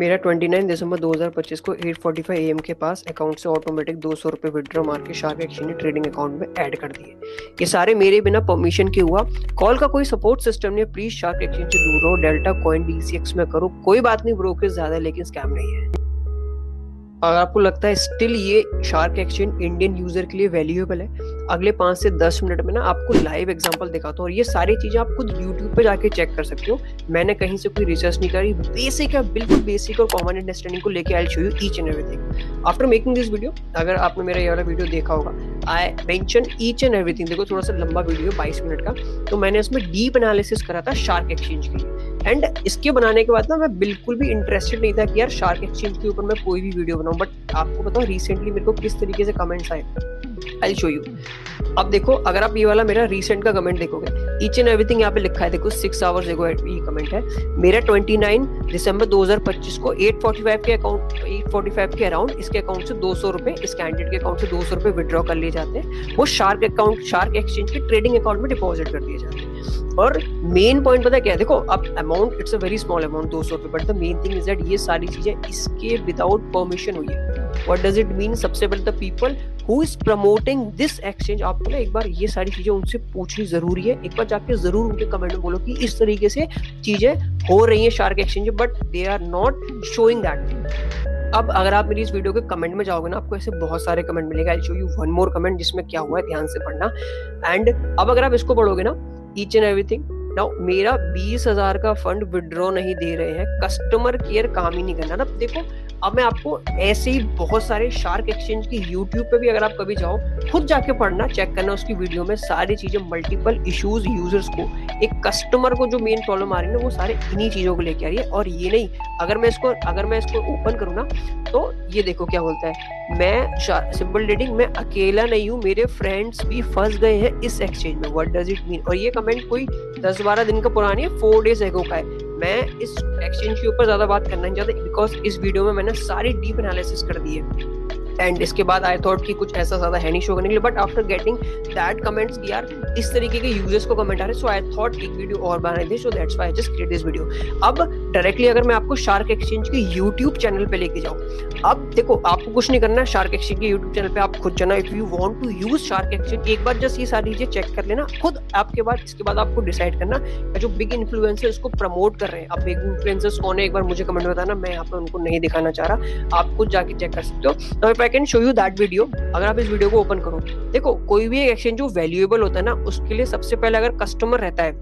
मेरा 29 दिसंबर 2025 को 8:45 AM के पास अकाउंट से ऑटोमेटिक 200 रुपये विड्रॉ मार के शार्क एक्सचेंज ने ट्रेडिंग अकाउंट में ऐड कर दिए। ये सारे मेरे बिना परमिशन के हुआ। कॉल का कोई सपोर्ट सिस्टम नहीं है। प्लीज शार्क एक्सचेंज से दूर रहो। डेल्टा कॉइन DCX में करो, कोई बात नहीं, ब्रोकरेज ज्यादा है लेकिन स्कैम नहीं है। अगर आपको लगता है स्टिल ये शार्क एक्सचेंज इंडियन यूजर के लिए वैल्यूएबल है, अगले 5 से 10 मिनट में ना आपको लाइव एग्जांपल दिखाता हूँ और ये सारी चीजें आप खुद यूट्यूब पे जाके चेक कर सकते हो। मैंने कहीं से कोई रिसर्च नहीं करी, बेसिक है, बिल्कुल बेसिक और कॉमन अंडरस्टैंडिंग को लेके I show you each and everything after making this video. अगर आपने मेरा ये वाला वीडियो देखा होगा, I mention each and everything. देखो थोड़ा सा लंबा वीडियो 22 मिनट का, तो मैंने इसमें डीप एनालिसिस करा था शार्क एक्सचेंज के लिए। एंड इसके बनाने के बाद ना मैं बिल्कुल भी इंटरेस्टेड नहीं था कि यार शार्क एक्सचेंज के ऊपर मैं कोई भी वीडियो बनाऊं, बट आपको बताऊं रिसेंटली मेरे को किस तरीके से कमेंट्स आए, आई शो यू। अब देखो, अगर आप ये वाला मेरा रीसेंट का कमेंट देखोगे, ईच एंड एवरीथिंग यहाँ पे लिखा है, देखो 6 आवर्स एगो ये कमेंट है मेरा 29 दिसंबर 2025 को 8:45 के अराउंड इसके अकाउंट से 200 रुपए, इस कैंडिडेट के अकाउंट से 200 रुपए विड्रॉ कर लिए जाते हैं, वो शार्क एक्सचेंज के ट्रेडिंग अकाउंट में डिपॉजिट कर दिए जाते हैं। और मेन पॉइंट पता है क्या है, देखो अब amount it's a very small amount 200 रुपए, but the main thing is that ये सारी चीजें इसके विदाउट परमिशन हुई है। What does it mean? सबसे पहले the people who is promoting this exchange, आपको ना एक बार ये सारी चीजें उनसे पूछनी जरूरी है। एक बार जाके जरूर उनके कमेंट में बोलो कि इस तरीके से चीजें हो रही है shark exchange, but they are not showing that thing. अब अगर आप मेरी इस वीडियो के कमेंट में जाओगे ना, आपको ऐसे बहुत सारे कमेंट मिलेगा। I show you one more comment जिसमें क्या हुआ है, ध्यान से पढ़ना। एंड अब अगर आप इसको पढ़ोगे ना, ईच एंड एवरीथिंग नाउ, मेरा 20,000 का फंड विड्रॉ नहीं दे रहे हैं, कस्टमर केयर काम ही नहीं करना ना। देखो अब मैं आपको ऐसे ही बहुत सारे शार्क एक्सचेंज की यूट्यूब पे भी अगर आप कभी जाओ, खुद जाके पढ़ना, चेक करना उसकी वीडियो में सारी चीजें, मल्टीपल इश्यूज यूजर्स को, एक कस्टमर को जो मेन प्रॉब्लम आ रही है ना, वो सारे इन्हीं चीजों को लेके आ रही है। और ये नहीं, अगर मैं इसको ओपन करूँ ना, तो ये देखो क्या बोलता है, मैं सिंपल ट्रेडिंग में अकेला नहीं हूँ, मेरे फ्रेंड्स भी फंस गए हैं इस एक्सचेंज में। What does it mean? और ये कमेंट कोई 10-12 दिन का पुरानी है, 4 डेज एगो का है। मैं इस एक्सचेंज के ऊपर ज्यादा बात करना नहीं चाहता बिकॉज इस वीडियो में मैंने सारी डीप एनालिसिस कर दी है। एंड इसके बाद आई थॉट कि कुछ ऐसा ज्यादा है नहीं शो करने के लिए, but after getting that comments कि यार इस तरीके के यूजर्स को कमेंट आ रहे, सो आई थॉट एक वीडियो और बना दे, so that's why I just create this video. अब डायरेक्टली अगर मैं आपको शार्क एक्सचेंज के यूट्यूब चैनल पे लेके जाऊं, अब देखो आपको कुछ नहीं करना, शार्क एक्सचेंज के यूट्यूब चैनल पे आप खुद जाना। If you want to use Shark Exchange, एक बार जस्ट ये सारी चीजें चेक कर लेना खुद, आपके बाद इसके बाद आपको डिसाइड करना जो बिग इन्फ्लुएंसर्स इसको प्रमोट कर रहे हैं। अब बिग इन्फ्लुएंसर्स कौन है, एक बार मुझे कमेंट में बताना, मैं यहाँ पे उनको नहीं दिखाना चाह रहा, आप खुद जाके चेक कर सकते हो। Now if I can show you that video, अगर आप इस वीडियो को ओपन करो, देखो कोई भी एक एक्सचेंज जो वैल्यूएबल होता है ना, उसके लिए सबसे पहले अगर कस्टमर रहता है,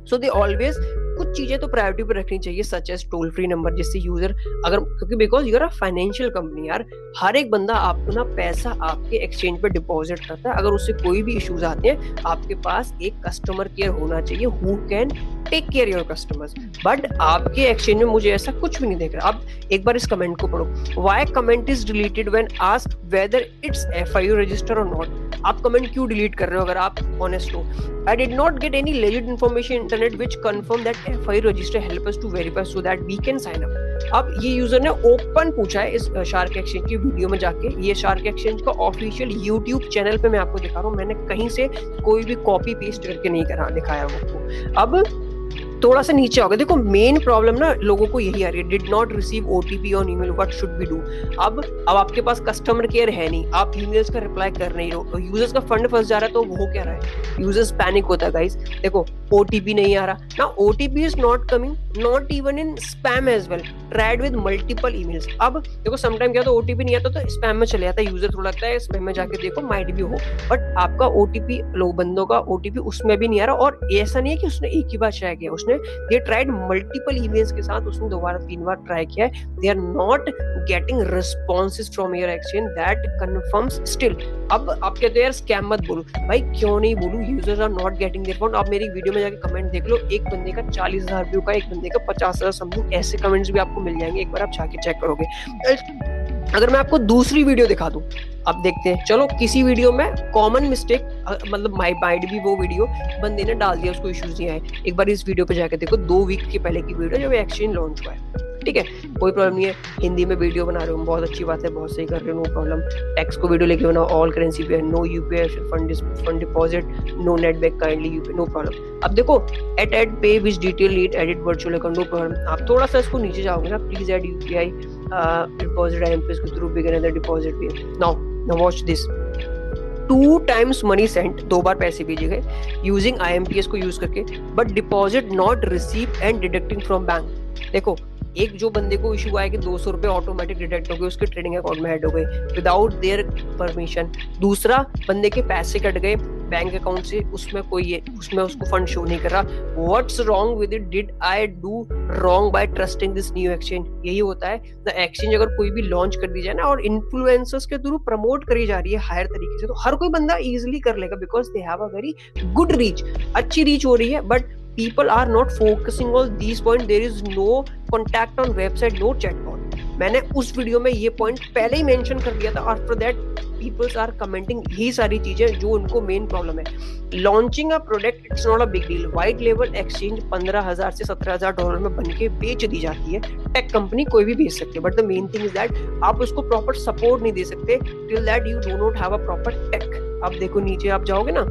सो दे ऑलवेज कुछ चीजें तो प्रायोरिटी पे रखनी चाहिए, such as toll free number, जिससे यूजर अगर, क्योंकि because you are a financial company यार, हर एक बंदा आपको ना पैसा आपके एक्सचेंज पे डिपॉजिट करता है। अगर उससे कोई भी इश्यूज आते हैं, आपके पास एक कस्टमर केयर होना चाहिए who can take care your customers. But आपके एक्सचेंज में मुझे ऐसा कुछ भी नहीं देख रहा। अब एक बार इस कमेंट को पढ़ो, why comment is deleted when asked whether it's FIU register और नॉट। आप कमेंट क्यों डिलीट कर रहे हो अगर आप ऑनेस्ट हो? I did not get any legit information internet which confirmed that FIU register help us to verify so that we can sign up. अब ये यूजर ने ओपन पूछा है इस शार्क एक्सचेंज की वीडियो में जाके, ये शार्क एक्सचेंज का ऑफिशियल यूट्यूब चैनल पे मैं आपको दिखा रहा हूँ, मैंने कहीं से कोई भी कॉपी पेस्ट करके नहीं करा दिखाया आपको। अब थोड़ा सा नीचे आओगे, देखो मेन प्रॉब्लम ना लोगों को यही आ रही है, did not receive OTP on email, what should we do. अब आपके पास कस्टमर केयर है नहीं, आप ईमेल्स का रिप्लाई कर नहीं हो, यूजर्स का फंड फंस जा रहा है, तो वो क्या रहा है, यूजर्स पैनिक होता है गाइस। देखो OTP नहीं आ रहा ना, OTP is not coming, not even in spam as well, tried with multiple emails. अब देखो समटाइम क्या होता है, OTP नहीं आता तो स्पैम में चले जाता है, यूजर थोड़ा लगता है स्पैम में जाके देखो माइट भी हो, बट आपका OTP, लोग बंदों का OTP उसमें भी नहीं आ रहा। और ऐसा नहीं है कि उसने एक ही बार ट्राई किया, उसने ये ट्राइड मल्टीपल ईमेल्स के साथ, उसने 2-3 बार ट्राई किया है, they are not getting responses from your exchange, that confirms still. अब आप कहते हो यार स्कैम मत बोलो, भाई क्यों नहीं बोलूं, users are not getting their fund. आप मेरी वीडियो में जाके कमेंट देख लो, एक बंदे का 40,000 व्यू का, एक बंदे का 50,000 समथिंग, ऐसे कमेंट्स भी आपको मिल जाएंगे, एक बार आप जाके चेक करोगे। अगर मैं आपको दूसरी वीडियो दिखा दूं, अब देखते हैं, चलो किसी वीडियो में कॉमन मिस्टेक, मतलब माइट भी वो वीडियो बंदे ने डाल दिया, उसको इश्यूज नहीं आए। एक बार इस वीडियो पे जाके देखो, 2 वीक के पहले की वीडियो जब एक्सचेंज लॉन्च हुआ है, ठीक है, कोई प्रॉब्लम नहीं है। हिंदी में वीडियो बना रहे हो, बहुत अच्छी बात है, बहुत सही कर रहे हो, नो प्रॉब्लम। टैक्स को वीडियो लेके बनाओ, ऑल करेंसी पे, no UPI fund deposit, no net back kindly UPI, no problem. अब देखो add pay which detail need edit virtual account, no problem. आप थोड़ा सा इसको नीचे जाओगे ना, please add UPI deposit IMPS के थ्रू बिगिन अदर डिपॉजिट पे। Now watch this, 2 times money sent, 2 बार पैसे भेजे गए यूजिंग आईएमपीएस को यूज करके, but deposit not receive and deducting from bank. देखो एक जो बंदे को इशू आया कि 200 रुपए ऑटोमेटिक डिडक्ट हो गए, उसके ट्रेडिंग अकाउंट में ऐड हो गए विदाउट देयर परमिशन। दूसरा बंदे के पैसे कट गए बैंक अकाउंट से, उसमें उसको फंड शो नहीं कर रहा। What's wrong with it, did I do wrong by trusting this new exchange? यही होता है द एक्सचेंज अगर कोई भी लॉन्च कर दी जाए ना और इन्फ्लुएंसर्स के थ्रू प्रमोट करी जा रही है हायर तरीके से, तो हर कोई बंदा इजीली कर लेगा because they have a very good reach, अच्छी रीच हो रही है। But people are not focusing on these points, there is no contact on website, no chatbot। मैंने उस वीडियो में ये पॉइंट पहले ही मेंशन कर दिया था। After that peoples are commenting यही सारी चीजें जो उनको मेन प्रॉब्लम है। Launching a product it's not a big deal. White लेवल एक्सचेंज $15,000 से $17,000 में बन के बेच दी जाती है, टेक कंपनी कोई भी बेच सकती है, but the main thing is that आप उसको प्रॉपर सपोर्ट नहीं दे सकते till that you do not have a proper tech. अब देखो नीचे आप जाओगे ना,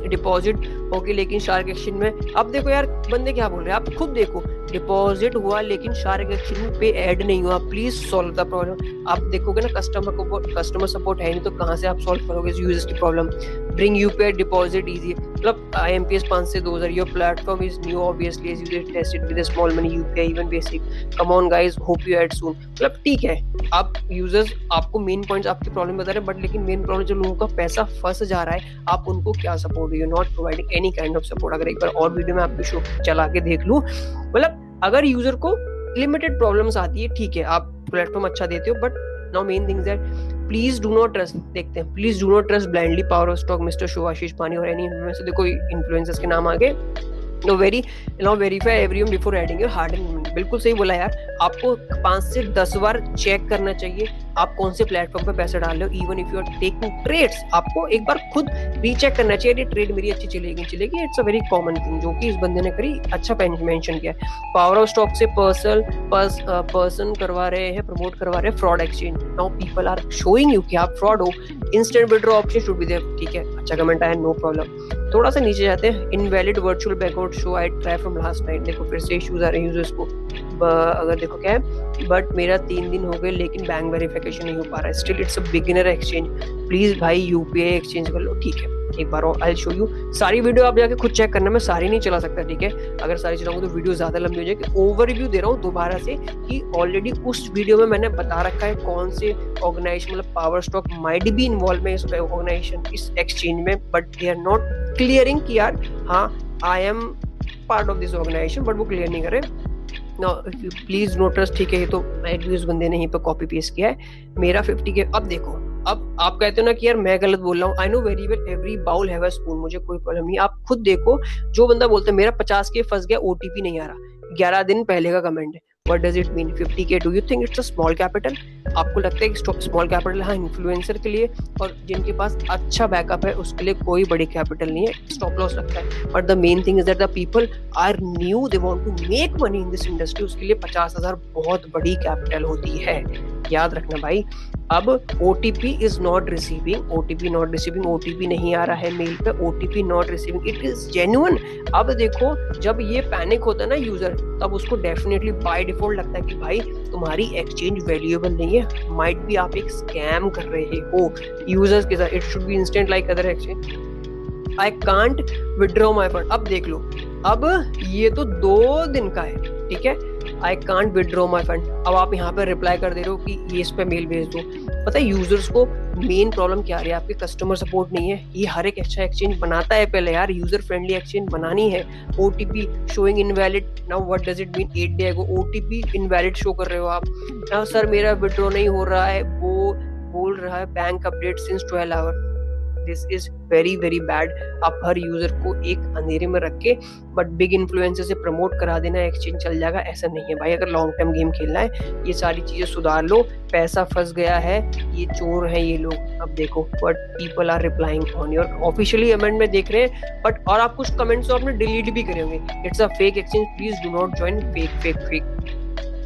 डिपॉजिट होगी लेकिन शार्क एक्सचेंज में, अब देखो यार बंदे क्या बोल रहे हैं, आप खुद देखो, डिपॉजिट हुआ लेकिन शार्क एक्सचेंज पे ऐड नहीं हुआ, प्लीज सॉल्व द प्रॉब्लम। आप देखोगे ना कस्टमर सपोर्ट है नहीं, तो कहां से आप सॉल्व करोगे यूजर्स की problem? Bring UPI deposit easy, मतलब आईएमपीएस 5 से 2000, your platform is new obviously as you tested with small money UPI even basic, come on guys hope you add soon. मतलब ठीक है, आप यूजर्स आपको मेन पॉइंट्स आपकी problem बता रहे हैं, बट लेकिन मेन प्रॉब्लम जो लोगों का पैसा फंस जा रहा है, आप उनको क्या support, you not providing any kind of support. अगर एक बार और वीडियो में आपको शो चला के देख लूं, मतलब अगर यूजर को लिमिटेड प्रॉब्लम्स आती है, ठीक है आप प्लेटफॉर्म अच्छा देते हो, but now main thing that please do not trust, देखते हैं, please do not trust blindly power of stock mister Shivashish पानी और एनी में से देखो इन्फ्लुएंसर्स के नाम आगे। Now verify everyone before adding your hard earned money। बिल्कुल सही बोला यार, आपको 5 से 10 बार चेक करना चाहिए आप कौन से प्लेटफॉर्म पे पैसे डाल रहे हो। Even if you are taking trades, आपको एक बार खुद रीचेक करना चाहिए, ये ट्रेड मेरी अच्छी चलेगी। It's a very common thing जो कि इस बंदे ने करी, अच्छा मेंशन किया। पावर ऑफ स्टॉक से पर्सन करवा रहे हैं, प्रमोट करवा रहे हैं fraud exchange. Now people are showing you कि आप फ्रॉड हो, instant withdraw option should be there, ठीक है, अच्छा कमेंट आया, नो प्रॉब्लम। थोड़ा सा नीचे जाते हैं, invalid virtual back out show I try from last night. देखो फिर से इश्यूज आ रहे हैं यूजर्स को, अगर देखो क्या है, बट मेरा 3 दिन हो गए लेकिन बैंक वेरिफिकेशन नहीं हो पा रहा है, still it's a beginner exchange, please भाई यूपीआई एक्सचेंज कर लो। ठीक है, एक बार और आई शो यू, सारी वीडियो आप जाके खुद चेक करना, मैं सारी नहीं चला सकता, ठीक है, अगर सारी चलाऊंगा तो वीडियो ज्यादा लंबी हो जाएगी। ओवरव्यू दे रहा हूँ दोबारा से कि ऑलरेडी उस वीडियो में मैंने बता रखा है कौन से ऑर्गेनाइजेशन, मतलब power stock might be involve में इस ऑर्गेनाइजेशन इस एक्सचेंज में, but they are not clearing कि यार हाँ I am part of this organization, but वो क्लियर नहीं करे। प्लीज नोटिस, ठीक है, ये तो इस बंदे ने यहीं पे कॉपी पेस्ट किया है मेरा 50 के। अब देखो, अब आप कहते हो ना कि यार मैं गलत बोल रहा हूँ, I know very well every bowl have a spoon, मुझे कोई प्रॉब्लम नहीं। आप खुद देखो, जो बंदा बोलता है मेरा 50 के फंस गया, ओटीपी नहीं आ रहा, 11 दिन पहले का कमेंट है, what does it mean 50K? Do you think it's a small capital? आपको लगता है कि स्मॉल कैपिटल हाँ इन्फ्लुएंसर के लिए और जिनके पास अच्छा बैकअप है उसके लिए कोई बड़ी कैपिटल नहीं है, स्टॉप लॉस लगता है। But the main thing is that the people are new, they want to make money in this industry, उसके लिए 50,000 बहुत बड़ी कैपिटल होती है, याद रखना भाई। अब OTP is not receiving, OTP नहीं आ रहा है मेल पे, OTP not receiving, it is genuine. अब देखो जब ये पैनिक होता है ना यूजर, तब उसको डेफिनेटली बाय डिफॉल्ट लगता है कि भाई तुम्हारी एक्सचेंज वैल्यूएबल नहीं है, माइट भी आप एक स्कैम कर रहे हो यूजर्स के साथ। It should be instant like other exchange. I can't withdraw my fund. अब देख लो, अब ये तो 2 दिन का है, ठीक है, I can't withdraw my fund. अब आप यहाँ पे रिप्लाई कर दे रहे हो कि ये इस पे मेल भेज दो। पता है यूजर्स को मेन प्रॉब्लम क्या आ रही है, आपके कस्टमर सपोर्ट नहीं है। ये हर एक अच्छा एक्सचेंज बनाता है पहले यार, यूजर फ्रेंडली एक्सचेंज बनानी है। OTP showing invalid, now what does it mean? 8 day ago OTP invalid show कर रहे हो आप। नाउ सर मेरा विड्रॉ नहीं हो रहा है, वो बोल रहा है bank update since 12 hour. This is very very bad. आप हर यूजर को एक अंधेरे में रख के बट बिग इन्फ्लुएंसर से प्रमोट करा देना एक्सचेंज चल जाएगा, ऐसा नहीं है भाई। अगर लॉन्ग टर्म गेम खेलना है, ये सारी चीजें सुधार लो। पैसा फंस गया है, ये चोर हैं ये लोग। अब देखो but people are replying on your officially amend में देख रहे हैं, बट और आप कुछ कमेंट्स तो आपने डिलीट भी करे होंगे। It's a fake exchange, please do not join fake.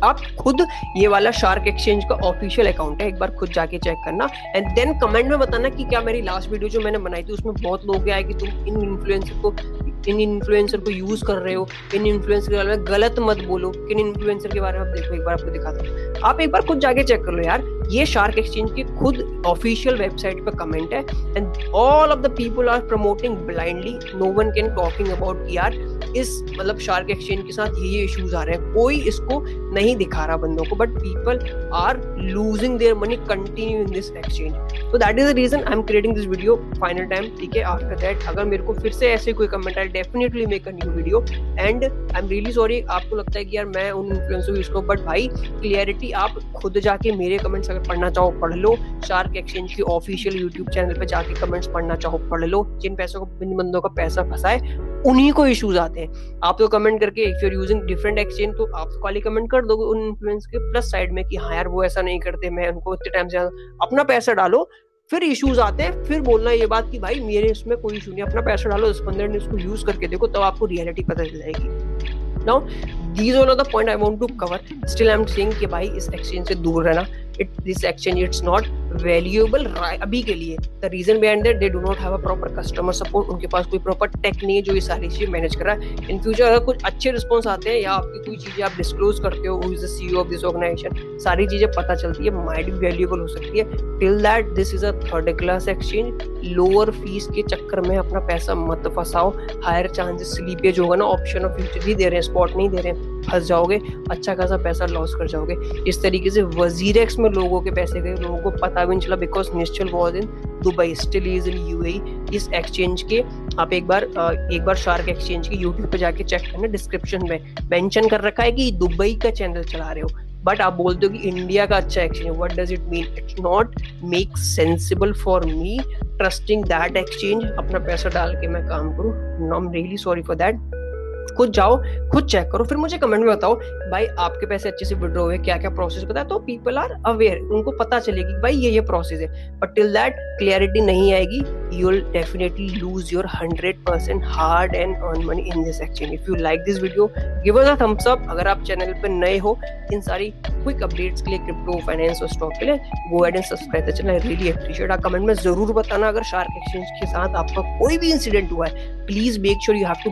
आप खुद ये वाला शार्क एक्सचेंज का ऑफिशियल अकाउंट है, एक बार खुद जाके चेक करना एंड देन कमेंट में बताना कि क्या मेरी लास्ट वीडियो जो मैंने बनाई थी उसमें बहुत लोग आए कि तुम इन इन्फ्लुएंसर को यूज कर रहे हो, इन इन्फ्लुएंसर के बारे में गलत मत बोलो, किन इन्फ्लुएंसर के बारे में आप देखो, एक बार आपको दिखाता हूँ, आप एक बार खुद जाके चेक कर लो यार। ये शार्क एक्सचेंज की खुद ऑफिशियल वेबसाइट पे कमेंट है and all of the people are promoting blindly, no one can talking about कि यार इस मतलब शार्क एक्सचेंज के साथ ये इश्यूज आ रहे हैं, कोई इसको नहीं दिखा रहा बंदों को, but people are losing their money continue in this exchange. तो that is the reason I am creating this video final time, ठीक है। आफ्टर दैट अगर मेरे को फिर से ऐसे कोई कमेंट आए, definitely make a new video and I am really sorry आपको लगता है कि यार मैं उन इन्फ्लुएंसर को यूज करूं, बट भाई क्लियरिटी आप खुद जाके मेरे कमेंट्स अगर पढ़ना चाहो पढ़ लो, शार्क एक्सचेंज की ऑफिशियल यूट्यूब चैनल पे जाके कमेंट्स पढ़ना चाहो पढ़ लो। जिन पैसों को, जिन बंदों का पैसा फंसा है उन्हीं को इश्यूज आते हैं। आप तो कमेंट करके if you are using different exchange तो आप तो खाली कमेंट कर दोगे उन इन्फ्लुएंस के प्लस साइड में कि हाँ यार वो ऐसा नहीं करते, मैं उनको इतने टाइम से अपना पैसा डालो, फिर इश्यूज आते हैं, फिर बोलना ये बात कि भाई मेरे इसमें कोई इशू नहीं, अपना पैसा डालो 10-15 दिन इसको यूज करके देखो, तब आपको रियलिटी पता चल जाएगी। Now, these all are the point I want to cover. Still, I'm saying कि भाई इस exchange से दूर रहना. This exchange it's not valuable अभी के लिए. The reason behind that they do not have a proper customer support. उनके पास कोई proper tech नहीं है जो ये सारी चीजें मैनेज कर रहा है. In future अगर कुछ अच्छे रिस्पॉन्स आते हैं या आपकी कोई चीजें आप डिस्क्लोज करते हो, who is the CEO of this organization, सारी चीजें पता चलती है, might be valuable हो सकती है. Till that, this is a third class exchange. Lower fees के चक्कर में अपना पैसा मत फंसाओ. हायर चांसेस स्लीपेज होगा ना, ऑप्शन ऑफ फ्यूचर ही दे रहे हैं, स्पॉट नहीं दे रहे हैं, फंस जाओगे, अच्छा खासा पैसा लॉस कर जाओगे. इस तरीके से वजीरेक्स में लोगों के पैसे गए, लोगों को पता भी नहीं चला because Nishchal was in Dubai, still is in UAE. इस एक्सचेंज के आप एक बार शार्क एक्सचेंज के यूट्यूब पे जाके चेक करना, डिस्क्रिप्शन में मेंशन कर रखा है कि दुबई का चैनल चला रहे हो, बट आप बोलते हो कि इंडिया का अच्छा एक्सचेंज है. What does it mean? It's not make sensible for me trusting that exchange. अपना पैसा डाल के मैं काम करूं, no I am really sorry for that. खुद जाओ, खुद चेक करो, फिर मुझे कमेंट में बताओ भाई आपके पैसे अच्छे से विड्रॉ हुए, क्या क्या प्रोसेस पता है, तो पीपल आर अवेयर, उनको पता चलेगी भाई ये प्रोसेस है. बट टिल दैट क्लियरिटी नहीं आएगी, you will definitely lose your 100% hard and earn money in this exchange. If you like this video give us a thumbs up. अगर आप चैनल पे नए हो इन सारी क्विक अपडेट्स के लिए, क्रिप्टो, फाइनेंस और स्टॉक के लिए, go ahead and subscribe the channel. I really appreciate. आप कमेंट में जरूर बताना अगर शार्क एक्सचेंज के साथ आपका कोई भी इंसिडेंट हुआ है. Please make sure you have to